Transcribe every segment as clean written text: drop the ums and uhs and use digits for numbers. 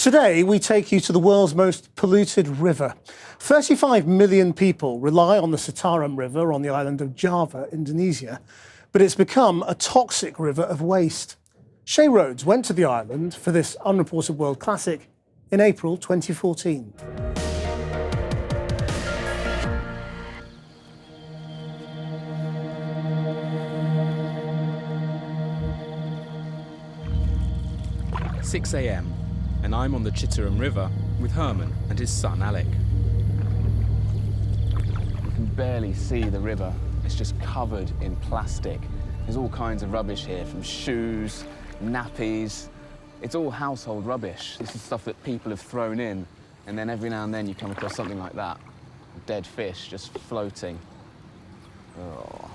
Today, we take you to the world's most polluted river. 35 million people rely on the Citarum River on the island of Java, Indonesia, but it's become a toxic river of waste. Shay Rhodes went to the island for this Unreported World Classic in April 2014. It's 6 a.m. and I'm on the Citarum River with Herman and his son Alec. You can barely see the river. It's just covered in plastic. There's all kinds of rubbish here, from shoes, nappies. It's all household rubbish. This is stuff that people have thrown in, and then every now and then you come across something like that. A dead fish just floating. Oh.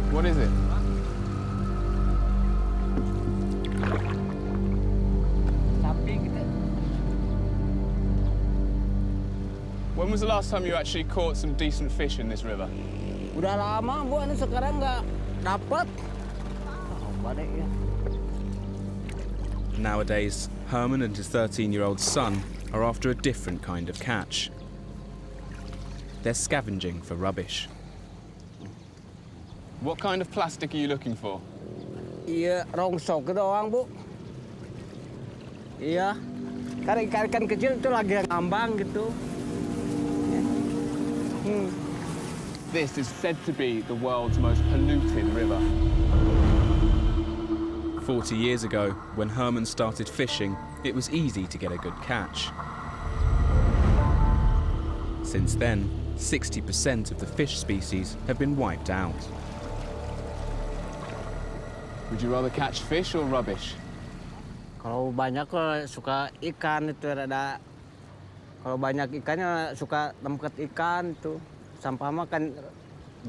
What is it? When was the last time you actually caught some decent fish in this river? Udah lama, Bu. Ini sekarang nggak dapat. Nowadays, Herman and his 13-year-old son are after a different kind of catch. They're scavenging for rubbish. What kind of plastic are you looking for? Iya, rongsok doang, Bu. Iya. Karena ikan-ikan kecil itu lagi ngambang gitu. This is said to be the world's most polluted river. 40 years ago, when Herman started fishing, it was easy to get a good catch. Since then, 60% of the fish species have been wiped out. Would you rather catch fish or rubbish? Kalau banyak suka ikan itu ada. Kalau banyak ikannya suka tempat ikan itu. Sampah mah kan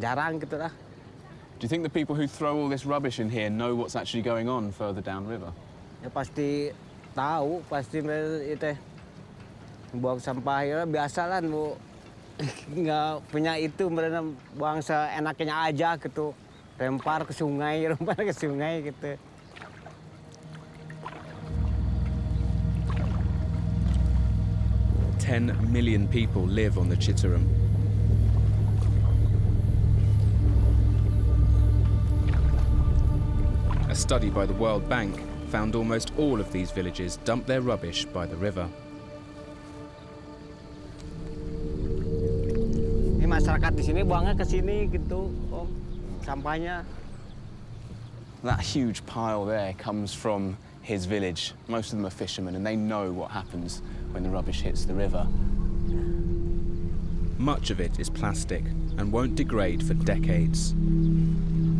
jarang gitu lah. Do you think the people who throw all this rubbish in here know what's actually going on further downriver? Ya pasti tahu, pasti itu buang sampah ya biasa lah, Bu. Nggak punya itu, mereka buang seenaknya aja gitu. Lempar ke sungai gitu. 10 million people live on the Citarum. A study by the World Bank found almost all of these villages dump their rubbish by the river. Ini masyarakat di sini buangnya ke sini gitu, Om, sampahnya. That huge pile there comes from his village. Most of them are fishermen, and they know what happens when the rubbish hits the river. Much of it is plastic and won't degrade for decades.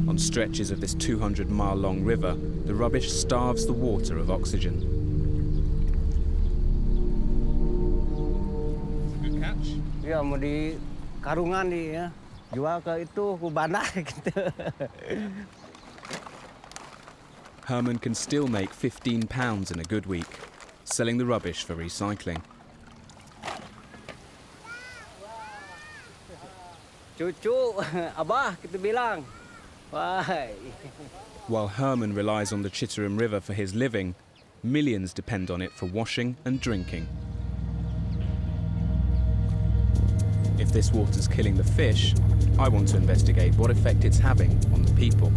On stretches of this 200-mile-long river, the rubbish starves the water of oxygen. Good catch? Ya mau di karungan nih ya, jual ke itu ke bandar gitu. Herman can still make £15 in a good week, selling the rubbish for recycling. Cucu, abah kita bilang. Why? While Herman relies on the Citarum River for his living, millions depend on it for washing and drinking. If this water's killing the fish, I want to investigate what effect it's having on the people.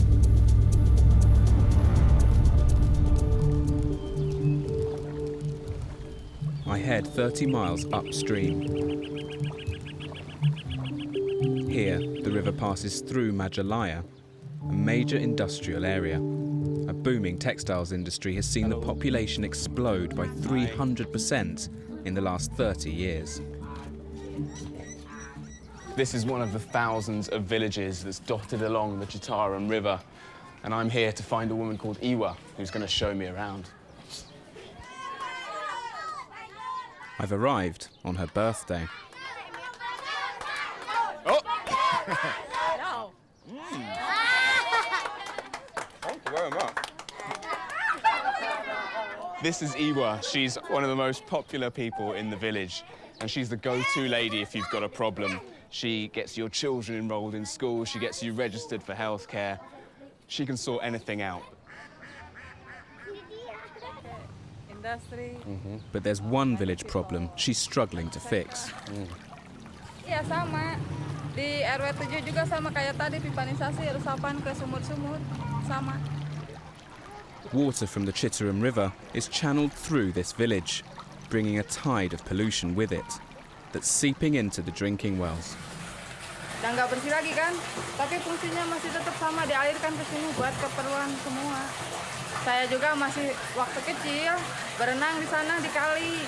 I head 30 miles upstream. Here, the river passes through Majalaya, a major industrial area. A booming textiles industry has seen the population explode by 300% in the last 30 years. This is one of the thousands of villages that's dotted along the Citarum River, and I'm here to find a woman called Iwa who's going to show me around. I've arrived on her birthday. Oh! No. Thank you very much. This is Iwa. She's one of the most popular people in the village, and she's the go-to lady if you've got a problem. She gets your children enrolled in school, she gets you registered for healthcare. She can sort anything out. industri. But there's one village problem she's struggling to fix. Iya sama. Di RW 7 juga sama kayak tadi pipanisasi resapan ke sumur-sumur sama. Water from the Chitterum River is channeled through this village, bringing a tide of pollution with it that's seeping into the drinking wells. Udah nggak bersih lagi kan, tapi fungsinya masih tetap sama, dialirkan ke sini buat keperluan semua. Saya juga masih waktu kecil berenang di sana di kali,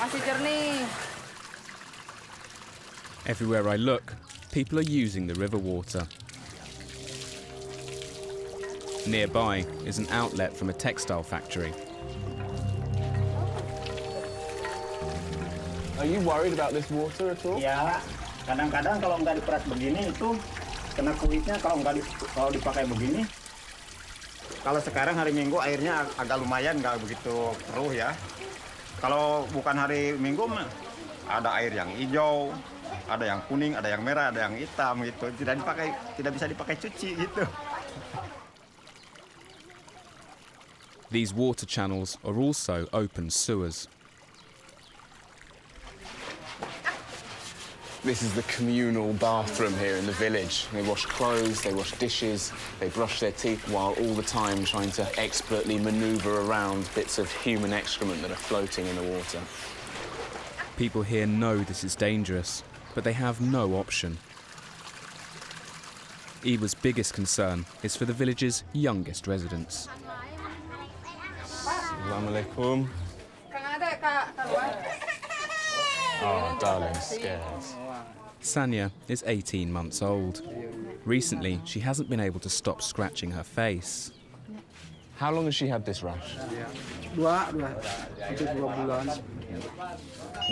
masih jernih. Everywhere I look, people are using the river water. Nearby is an outlet from a textile factory. Are you worried about this water at all? Ya, kadang-kadang kalau nggak diperas begini itu kena kulitnya kalau dipakai begini. Kalau sekarang hari Minggu airnya agak lumayan, nggak begitu keruh ya. Kalau bukan hari Minggu mah ada air yang hijau, ada yang kuning, ada yang merah, ada yang hitam gitu. Tidak bisa dipakai cuci gitu. These water channels are also open sewers. This is the communal bathroom here in the village. They wash clothes, they wash dishes, they brush their teeth while all the time trying to expertly maneuver around bits of human excrement that are floating in the water. People here know this is dangerous, but they have no option. Ewa's biggest concern is for the village's youngest residents. Assalamualaikum. Kang Ade, Kak, keluar. Oh, darling, scares. Sanya is 18 months old. Recently, she hasn't been able to stop scratching her face. How long has she had this rash? Hampir 2 bulan.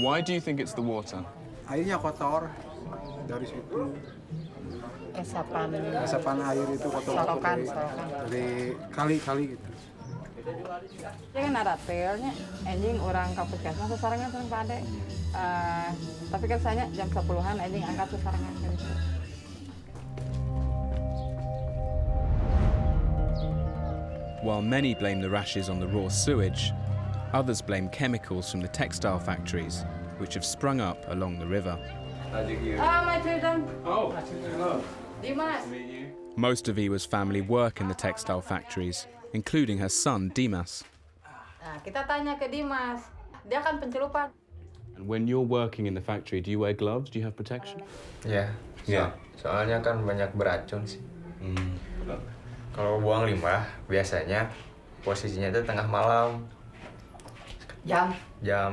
Why do you think it's the water? Airnya kotor dari situ. Resapan air itu kotor dari kali-kali gitu. Ya kan ada telnya, anjing orang ke puskesmas sesarangan sama Pak Ade. Tapi kan saya jam 10-an anjing angkat sesarangan gitu. While many blame the rashes on the raw sewage, others blame chemicals from the textile factories, which have sprung up along the river. My children. Oh, hello. Dimas. Most of Ewa's family work in the textile factories, including her son, Dimas. Nah, kita tanya ke Dimas. Dia kan pencelupan. And when you're working in the factory, do you wear gloves? Do you have protection? Ya, Ya. soalnya kan banyak beracun sih. Kalau buang limbah, biasanya posisinya itu tengah malam.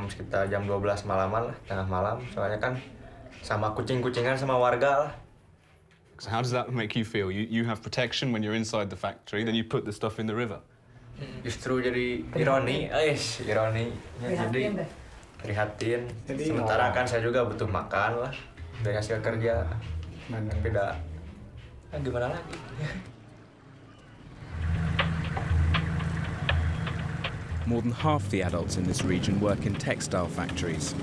Sekitar jam 12 malaman lah, tengah malam. Soalnya kan sama kucing-kucingan sama warga lah. So how does that make you feel? You have protection when you're inside the factory, then you put the stuff in the river. Justru jadi ironi, ironinya jadi prihatin. Sementara kan saya juga butuh makan lah dari hasil kerja. Tapi gimana lagi? More than half the adults in this region work in textile factories.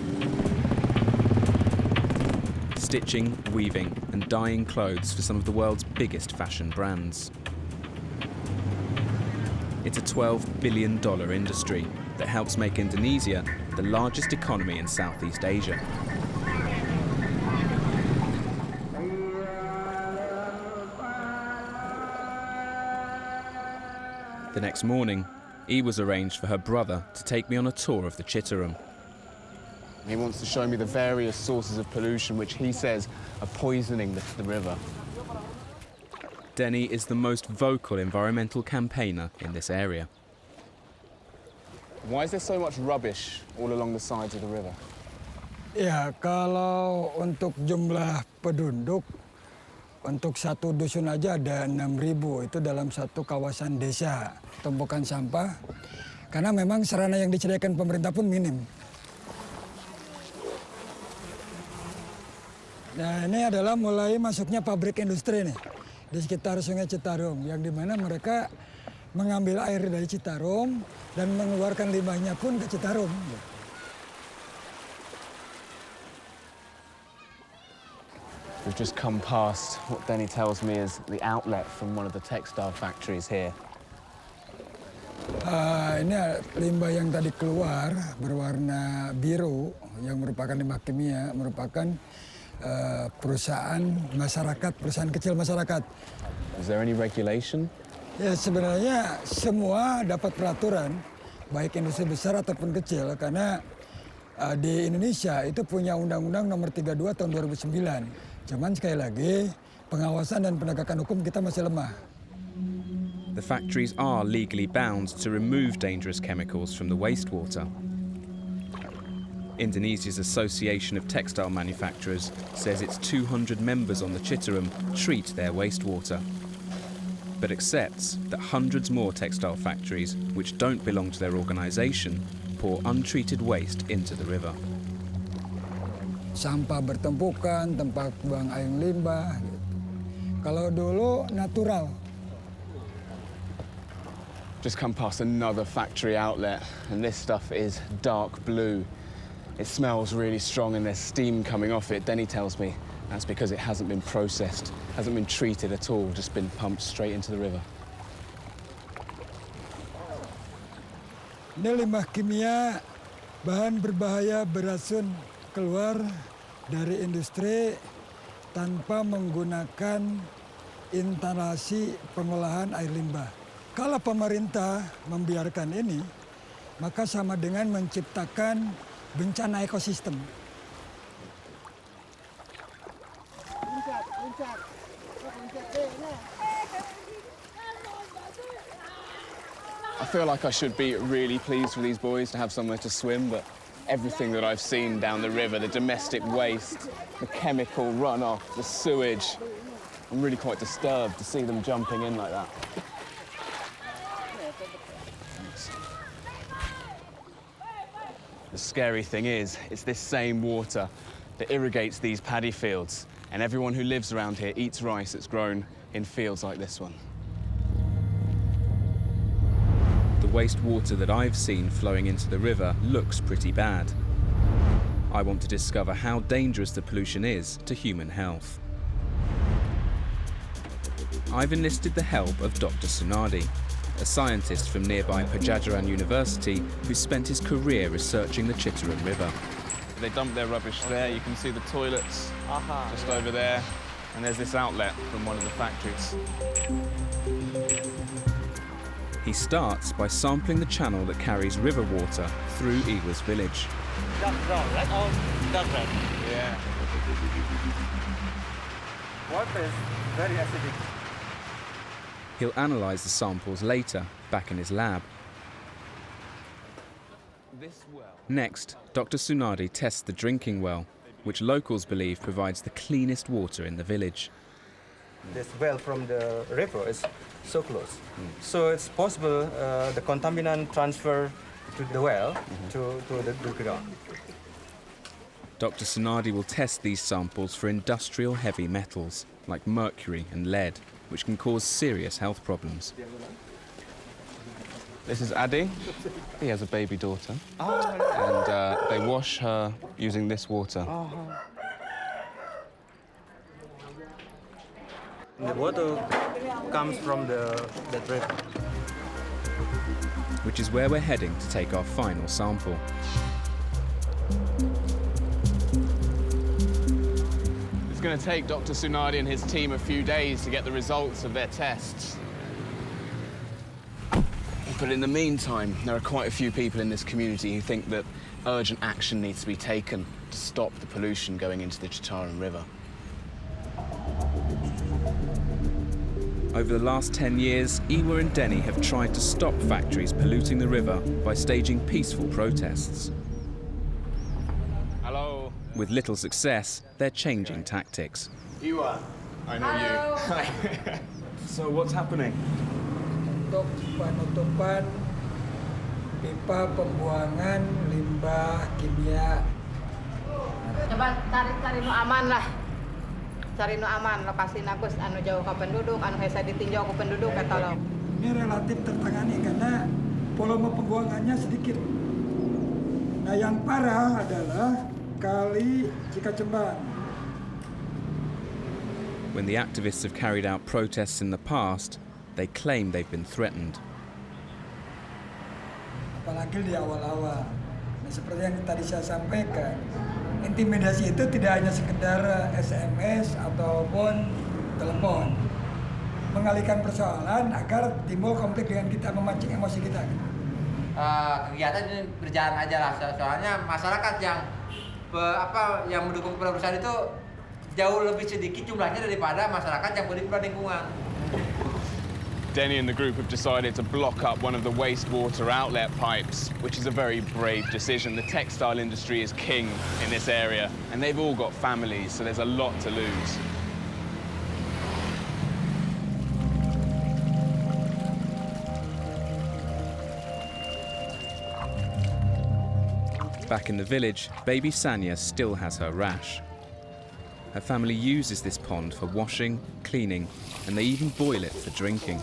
Stitching, weaving and dyeing clothes for some of the world's biggest fashion brands. It's a $12 billion industry that helps make Indonesia the largest economy in Southeast Asia. The next morning, was arranged for her brother to take me on a tour of the Chitterum. He wants to show me the various sources of pollution which he says are poisoning the river. Denny is the most vocal environmental campaigner in this area. Why is there so much rubbish all along the sides of the river? Ya, kalau untuk jumlah penduduk, untuk satu dusun aja ada 6.000, itu dalam satu kawasan desa. Tumpukan sampah, karena memang sarana yang disediakan pemerintah pun minim. Nah, ini adalah mulai masuknya pabrik industri nih di sekitar Sungai Citarum, yang dimana mereka mengambil air dari Citarum dan mengeluarkan limbahnya pun ke Citarum. We've just come past what Denny tells me is the outlet from one of the textile factories here. ini limbah yang tadi keluar berwarna biru yang merupakan limbah kimia, merupakan perusahaan masyarakat, perusahaan kecil masyarakat. Is there any regulation? Ya sebenarnya semua dapat peraturan, baik industri besar ataupun kecil, karena di Indonesia itu punya Undang-Undang Nomor 32 Tahun 2009. Cuman sekali lagi pengawasan dan penegakan hukum kita masih lemah. The factories are legally bound to remove dangerous chemicals from the wastewater. Indonesia's Association of Textile Manufacturers says its 200 members on the Citarum treat their wastewater, but accepts that hundreds more textile factories which don't belong to their organisation pour untreated waste into the river. Sampah bertumpukan, tempat buang air limbah. Kalau dulu natural. Just come past another factory outlet, and this stuff is dark blue. It smells really strong and there's steam coming off it. Denny tells me that's because it hasn't been processed, hasn't been treated at all, just been pumped straight into the river. Ini limbah kimia, bahan berbahaya beracun keluar dari industri tanpa menggunakan instalasi pengolahan air limbah. Kalau pemerintah membiarkan ini, maka sama dengan menciptakan bencana ekosistem. I feel like I should be really pleased for these boys to have somewhere to swim, but everything that I've seen down the river, the domestic waste, the chemical runoff, the sewage, I'm really quite disturbed to see them jumping in like that. The scary thing is, it's this same water that irrigates these paddy fields, and everyone who lives around here eats rice that's grown in fields like this one. The wastewater that I've seen flowing into the river looks pretty bad. I want to discover how dangerous the pollution is to human health. I've enlisted the help of Dr. Sunardi, a scientist from nearby Pajajaran University who spent his career researching the Citarum River. They dump their rubbish there. You can see the toilets just over there, and there's this outlet from one of the factories. He starts by sampling the channel that carries river water through Iwa's village. Dark brown, right? Oh, dark red. Yeah. Water is very acidic. He'll analyse the samples later, back in his lab. Next, Dr. Sunardi tests the drinking well, which locals believe provides the cleanest water in the village. This well from the river is so close. So it's possible the contaminant transfer to the well to the ground. Dr. Sunardi will test these samples for industrial heavy metals, like mercury and lead, which can cause serious health problems. This is Adi. He has a baby daughter. And they wash her using this water. The water comes from that river. Which is where we're heading to take our final sample. It's going to take Dr. Sunardi and his team a few days to get the results of their tests. But in the meantime, there are quite a few people in this community who think that urgent action needs to be taken to stop the pollution going into the Citarum River. Over the last 10 years, Iwa and Denny have tried to stop factories polluting the river by staging peaceful protests. Hello. With little success, they're changing tactics. Iwa, I know you. So what's happening? Untuk penutupan pipa pembuangan limbah kimia. Coba cari nu aman lah. Cari nu aman, lokasi nagus anu jauh ke penduduk, anu hesa ditinjau ke penduduk kata lo. Ini relatif tertangani karena volume pembuangannya sedikit. Nah yang parah adalah kali Cikacembang. When the activists have carried out protests in the past, they claim they've been threatened. apalagi di awal-awal. Nah, seperti yang tadi saya sampaikan, intimidasi itu tidak hanya sekedar SMS ataupun telepon. Mengalihkan persoalan agar timbul konflik dengan kita, memancing emosi kita. Kegiatan ini berjalan aja lah, soalnya masyarakat yang mendukung perusahaan itu jauh lebih sedikit jumlahnya daripada masyarakat yang peduli pada lingkungan. Denny and the group have decided to block up one of the wastewater outlet pipes, which is a very brave decision. The textile industry is king in this area, and they've all got families, so there's a lot to lose. Back in the village, baby Sanya still has her rash. Her family uses this pond for washing, cleaning, and they even boil it for drinking.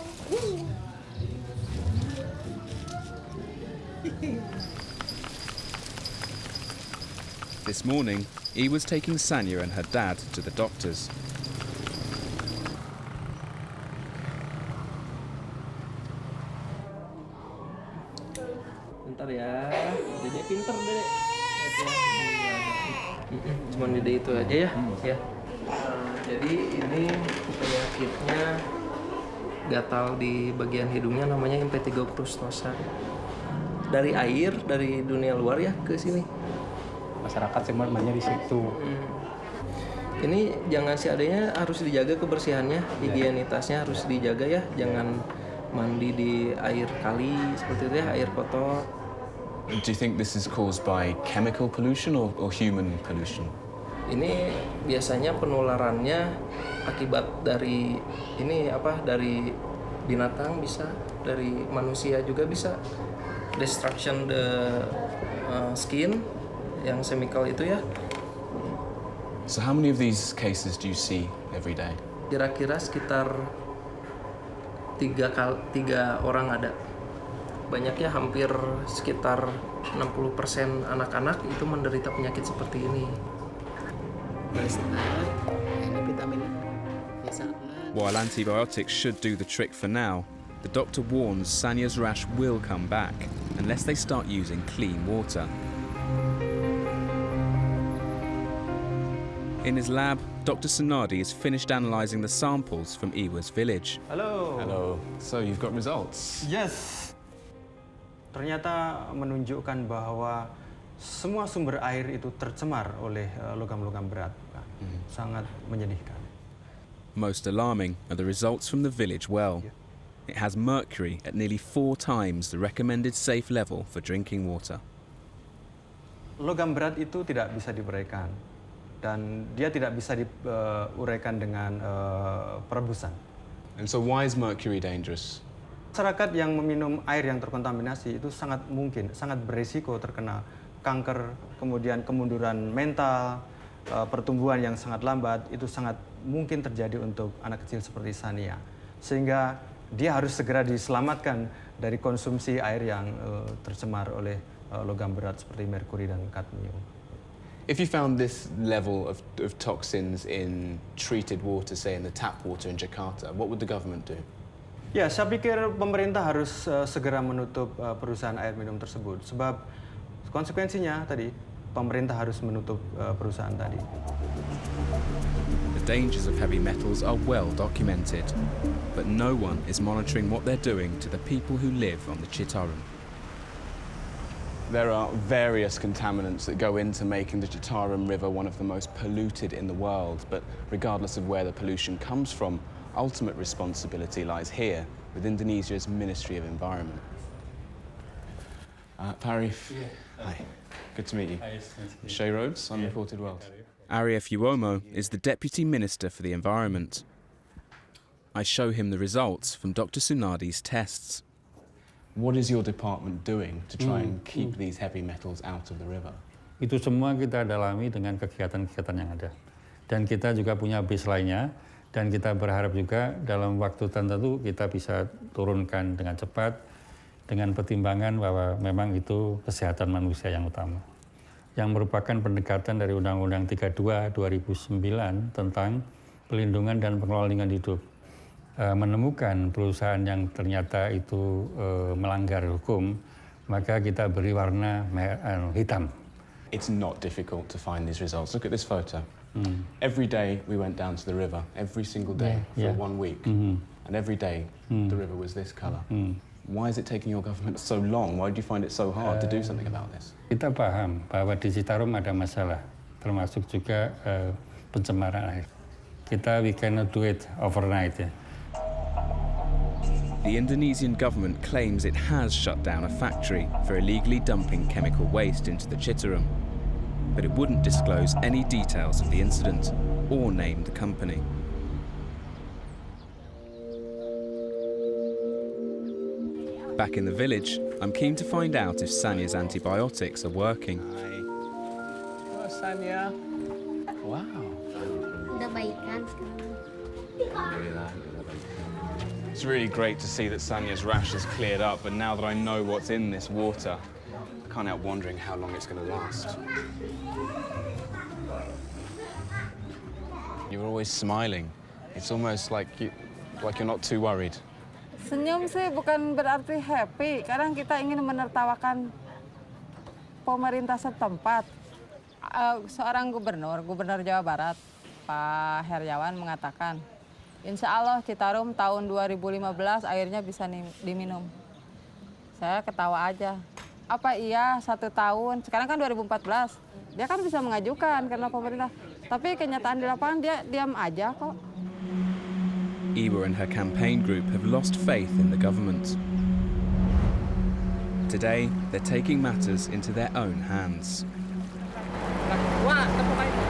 This morning, E was taking Sanya and her dad to the doctors. Bentar ya, Dede pinter Dede. Cuma Dede itu aja ya. Ya. Jadi ini penyakitnya gatal di bagian hidungnya, namanya impetigoprostosa. Dari air, dari dunia luar ya ke sini. Masyarakat semuanya di situ. Ini jangan seadanya, harus dijaga kebersihannya, higienitasnya harus dijaga ya. Jangan mandi di air kali seperti itu ya, air kotor. Do you think this is caused by chemical pollution or human pollution? Ini biasanya penularannya akibat dari dari binatang bisa, dari manusia juga bisa. Destruction the skin, yang chemical itu ya. So how many of these cases do you see every day? Kira-kira sekitar 3 orang ada. Banyaknya hampir sekitar 60% anak-anak itu menderita penyakit seperti ini. While antibiotics should do the trick for now, the doctor warns Sanya's rash will come back unless they start using clean water. In his lab, Dr. Sunadi has finished analysing the samples from Iwa's village. Hello. Hello. So you've got results? Yes. Ternyata menunjukkan bahwa semua sumber air itu tercemar oleh logam-logam berat. Sangat menyedihkan. Most alarming are the results from the village well. It has mercury at nearly 4 times the recommended safe level for drinking water. Logam berat itu tidak bisa diuraikan dan dia tidak bisa diuraikan dengan perebusan. And so why is mercury dangerous? Masyarakat yang meminum air yang terkontaminasi itu sangat mungkin, sangat berisiko terkena kanker, kemudian kemunduran mental, pertumbuhan yang sangat lambat, itu sangat mungkin terjadi untuk anak kecil seperti Sania. Sehingga dia harus segera diselamatkan dari konsumsi air yang tercemar oleh logam berat seperti merkuri dan kadmium. If you found this level of toxins in treated water, say in the tap water in Jakarta, what would the government do? Ya, saya pikir pemerintah harus segera menutup perusahaan air minum tersebut. Sebab konsekuensinya tadi, pemerintah harus menutup perusahaan tadi. The dangers of heavy metals are well documented, but no one is monitoring what they're doing to the people who live on the Citarum. There are various contaminants that go into making the Citarum River one of the most polluted in the world, but regardless of where the pollution comes from, ultimate responsibility lies here with Indonesia's Ministry of Environment. Parif, hi, good to meet you. Shay Rhodes, Unreported World. Arief Uomo is the Deputy Minister for the Environment. I show him the results from Dr. Sunadi's tests. What is your department doing to try and keep these heavy metals out of the river? Itu semua kita dalami dengan kegiatan-kegiatan yang ada. Dan kita juga punya baseline-nya, dan kita berharap juga dalam waktu tertentu kita bisa turunkan dengan cepat, dengan pertimbangan bahwa memang itu kesehatan manusia yang utama. Yang merupakan pendekatan dari Undang-Undang 32 2009 tentang pelindungan dan pengelolaan lingkungan hidup. Menemukan perusahaan yang ternyata itu melanggar hukum, maka kita beri warna hitam. It's not difficult to find these results. Look at this photo. Every day we went down to the river, every single day for 1 week. And every day the river was this colour. Why is it taking your government so long? Why do you find it so hard to do something about this? Kita paham bahwa di Citarum ada masalah, termasuk juga pencemaran air. We cannot do it overnight. The Indonesian government claims it has shut down a factory for illegally dumping chemical waste into the Citarum, but it wouldn't disclose any details of the incident or name the company. Back in the village, I'm keen to find out if Sanya's antibiotics are working. Oh, Sanya. Wow. Udah baikan sekarang. It's really great to see that Sanya's rash has cleared up, but now that I know what's in this water, I can't help wondering how long it's going to last. You're always smiling. It's almost like you're not too worried. Senyum sih bukan berarti happy. Kadang kita ingin menertawakan pemerintah setempat. Seorang gubernur Jawa Barat, Pak Heriawan mengatakan, Insya Allah Citarum tahun 2015 airnya bisa diminum. Saya ketawa aja. Apa iya 1 tahun? Sekarang kan 2014. Dia kan bisa mengajukan karena pemerintah. Tapi kenyataan di lapangan dia diam aja kok. Iwa and her campaign group have lost faith in the government. Today, they're taking matters into their own hands. Wah, tepuk aja.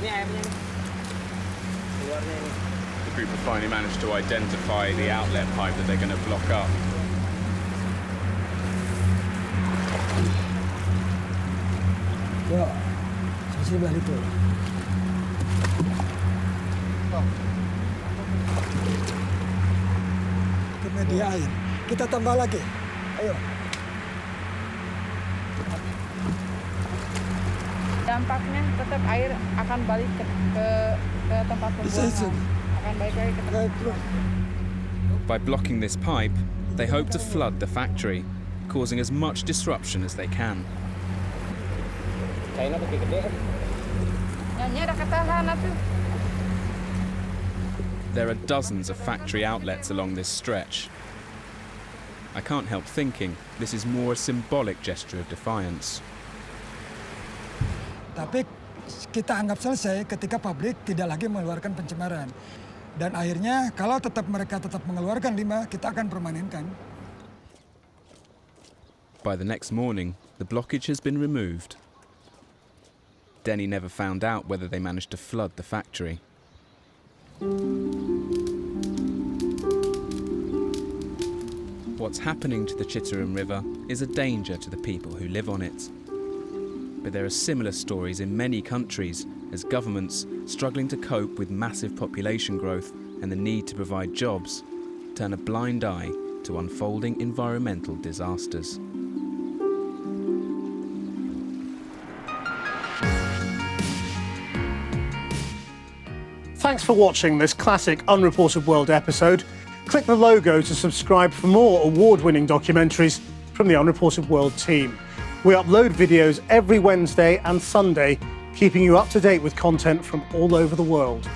Ini airnya nih. Keluarnya ini. The group have finally managed to identify the outlet pipe that they're going to block up. Yo, sisi balik tuh. Ke media air. Kita tambah lagi. Ayo. Dampaknya tetap air akan balik ke tempat pembuangan. Akan balik lagi ke tempat pembuangan. By blocking this pipe, they hope to flood the factory, causing as much disruption as they can. Kainnya lebih gede. Nyanyi ada ketahan tuh. There are dozens of factory outlets along this stretch. I can't help thinking this is more a symbolic gesture of defiance. Tapi kita anggap selesai ketika pabrik tidak lagi mengeluarkan pencemaran. Dan akhirnya kalau mereka tetap mengeluarkan limbah, kita akan permanenkan. By the next morning, the blockage has been removed. Denny never found out whether they managed to flood the factory. What's happening to the Citarum River is a danger to the people who live on it. But there are similar stories in many countries as governments, struggling to cope with massive population growth and the need to provide jobs, turn a blind eye to unfolding environmental disasters. Thanks for watching this classic Unreported World episode. Click the logo to subscribe for more award-winning documentaries from the Unreported World team. We upload videos every Wednesday and Sunday, keeping you up to date with content from all over the world.